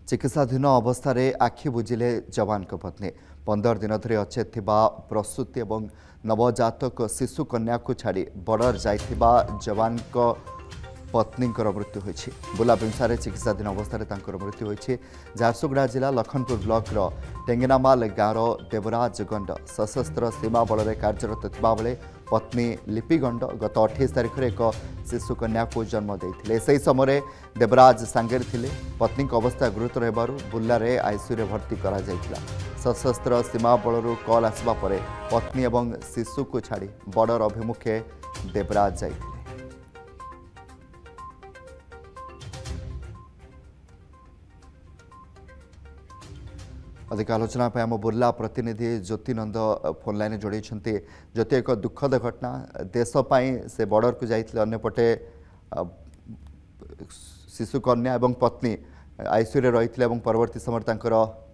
चिकित्साधीन अवस्था आखि बुझिले जवान को पत्नी 15 दिन धरी अच्छे प्रसूति और नवजातक शिशु कन्या को छाड़ी बॉर्डर जाइथिबा जवान को पत्नी मृत्यु होती बुला बिंसारे चिकित्साधीन अवस्था मृत्यु होती। झारसुगुड़ा जिला लखनपुर ब्लॉक टेंगनामाल गाँव देवराज गंड सशस्त्र सीमा बल में कार्यरत थिबा बेले पत्नी लिपि गंड गत 28 तारिख में एक शिशु कन्या को जन्म देते से समय देवराज सांगे थिले पत्नी अवस्था गुरुतर होबारु बुर्ला आईसीयू भर्ती करा जायतिला। सशस्त्र सीमा बलरू कॉल आसवा पर पत्नी और शिशु को छाड़ी बॉर्डर अभिमुखे देवराज जाइथिले। अधिक आलोचना आम बुर्ला प्रतिनिधि ज्योति नंद फोन लाइन जोड़ी ज्योति एक दुखद घटना देशपाई से बॉर्डर को जाइए अन्यपटे शिशु कन्या और पत्नी आईसीयू रही परवर्ती समय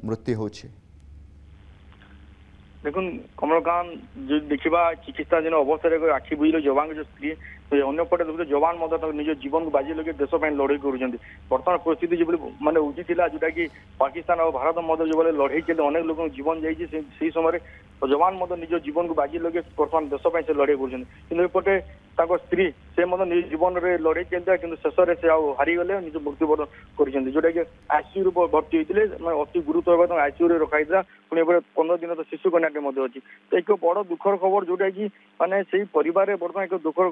मृत्यु होछि। देखुन कमलकांत जो देखा चिकित्साधीन अवस्था आखि बुझे जवान जो स्त्री अंपटे देखते जवान निज जीवन को बाजी लगे देश लड़ाई कर बर्तमान परिस्थिति जो मानने उचित जोटा कि पाकिस्तान और भारत मध्य जो लड़ाई चलते अनेक लोग जीवन जाइए समय जवान निज जीवन को बाजी लगे बर्तमान देश से लड़ाई करपटे स्त्री से निज जीवन में लड़ाई चलता कि शेष में से हारीगले निज मृत्युवरण कर जोटा कि आईसीयू भर्ती होते अति गुरुतर आईसीयू रखाई पुणी 15 दिन तो शिशु कन्याटे अच्छी तो एक बड़ दुखर खबर जोटा कि माने से परिवार बर्तमान एक दुखर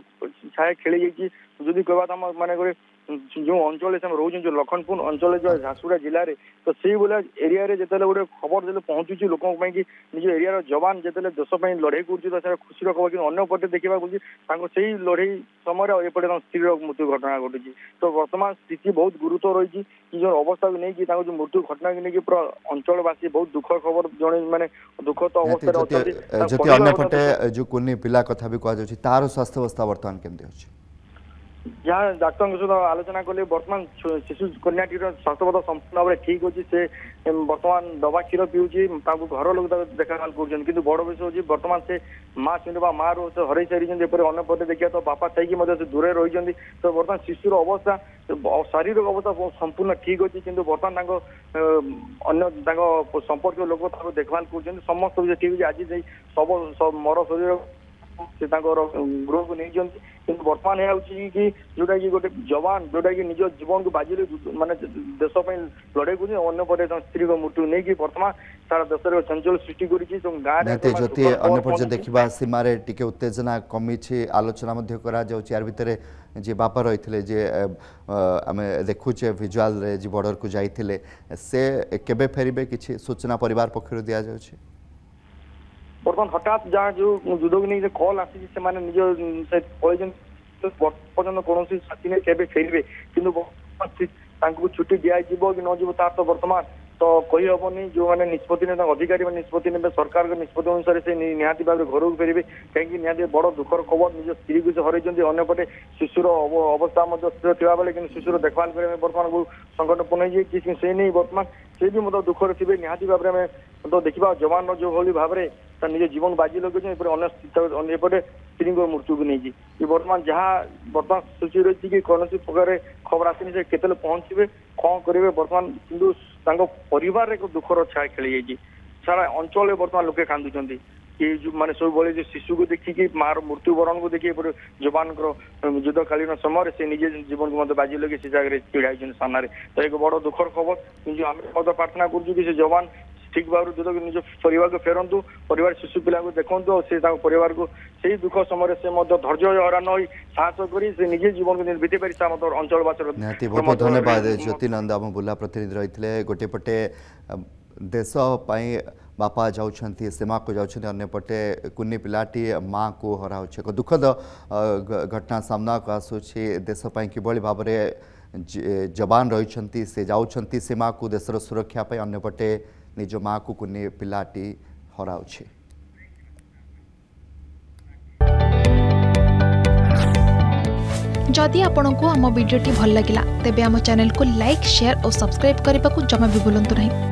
छाया खेली जाइए जदि कहवा माने जो अंचल से रोज जो लखनपुर अंचल जो झारसुगुड़ा जिले में तो से भाया एरिया जो गोटे खबर जो पहुँचुची लोक निज एरिया जवान जो देश लड़ाई कर खुशी खबर कि अंपटे देखा से लड़ाई समय एपटे स्त्री मृत्यु घटना घटी तो वर्तमान स्थिति बहुत गुरुतर रही जो अवस्था को लेकिन जो मृत्यु घटना को लेकिन पूरा अंचलवासी बहुत दुख खबर जड़े माने दुख तो अवस्था जो कुनी पिला कथा भी कह तार स्वास्थ्य अवस्था बर्तमान केमती अछि जहाँ डाक्तर सहित आलोचना कले बर्तमान शिशु कन्याटी स्वास्थ्य संपूर्ण भाव ठीक अच्छी से बर्तमान दवा क्षीर पीऊँगी घर लोग देखाल कर बड़ विषय हूँ बर्तमान से माँ छुआ माँ रो से हर सारी अन्यपटे देखिए तो बापा थी दूरे रही तो बर्तमान शिशुर अवस्था शारीरिक अवस्था संपूर्ण ठीक अच्छी कि बर्तमान अन्य संपर्क लोक देखभाल कर समस्त ठीक है आज सब मर शरीर से गृह को नहीं कि बर्तमान कि जोटा कि गोटे जवान जोटा कि निज जीवन को बाजी माने देश लड़ाई करपटे स्त्री को मृत्यु नहीं कि बर्तमान सारा देश में चंचल सृष्टि कर देखा सीमार टी उत्तेजना कमी आलोचना यार भितर जी बापा रही जे आम देखुचे विजुआल जी बॉर्डर को जाइए से केबे फेरबे किसी सूचना परिवार पक्षर दि जाउछि बर्तमान हठात जहाँ जो युद्ध को नहीं कल आसी निज पर्यटन कौन साथी ने केबे फेरबे कि छुट्टी दिज्व कि नजीव तार तो बर्तमान तो कही हेनी जो मैंने निष्पत्ति ने अधिकारी निष्पत्ति ने सरकार निष्पत्ति अनुसार से निहाती भाव घर को फेरबे कहीं निहाती बड़ दुखर खबर निज स्त्री को से हर अंपटे शिशुर अवस्था स्थिर थी बेले कि शिशुर देखभाल करेंगे बर्तमान बहुत संकटपूर्ण कि से नहीं बर्तमान से भी मतलब दुखर थे निहाती भाव में तो देखा जवान जो भाई भाव में निज जीवन बाजी लगे अन्यपटे स्त्री मृत्यु को नहीं बर्तमान जहाँ बर्तमान सूची रही कि कौन प्रकार खबर आसनी से केते पहुंचे कौन करेंगे बर्तमान किंतु परिवार एक दुखर छाया खेली जाइए सारा अंचल बर्तमान लोके कांदुंट कि माने सब बोले जो शिशु को देखिए मार मृत्युवरण को देखिए जवान युद्धकालीन समय से निजे जीवन को बाजी लगे से जगह छिड़ा सामने तो एक बड़ दुखर खबर कि आम प्रार्थना कर जवान ठीक भाव निज परिवार को फेरतु परिवार शिशु पिला को देखु और से परिवार को से दुख समय से धैर्य हरान हो साहस कर निजे जीवन को बीते पारि अंचलवासी बहुत धन्यवाद ज्योति नंद आम बुर्ला प्रतिनिधि रही गोटे पटे देश बापा जाऊँगी सीमा को जाऊँगी अन्यपटे कुनी पिलाटी माँ को हरा एक दुखद घटना सामना को आसूची देशपाई किभली भाव में जवान रही से जाऊँगी सीमा को देशर सुरक्षापी अन्यपटे निज माँ को कुनी पिलाटी हराउछि। जदि आपंक आम भिडी भल लगा तेब आम चैनल को लाइक शेयर और सब्सक्राइब करने को जमा भी भूलु नहीं।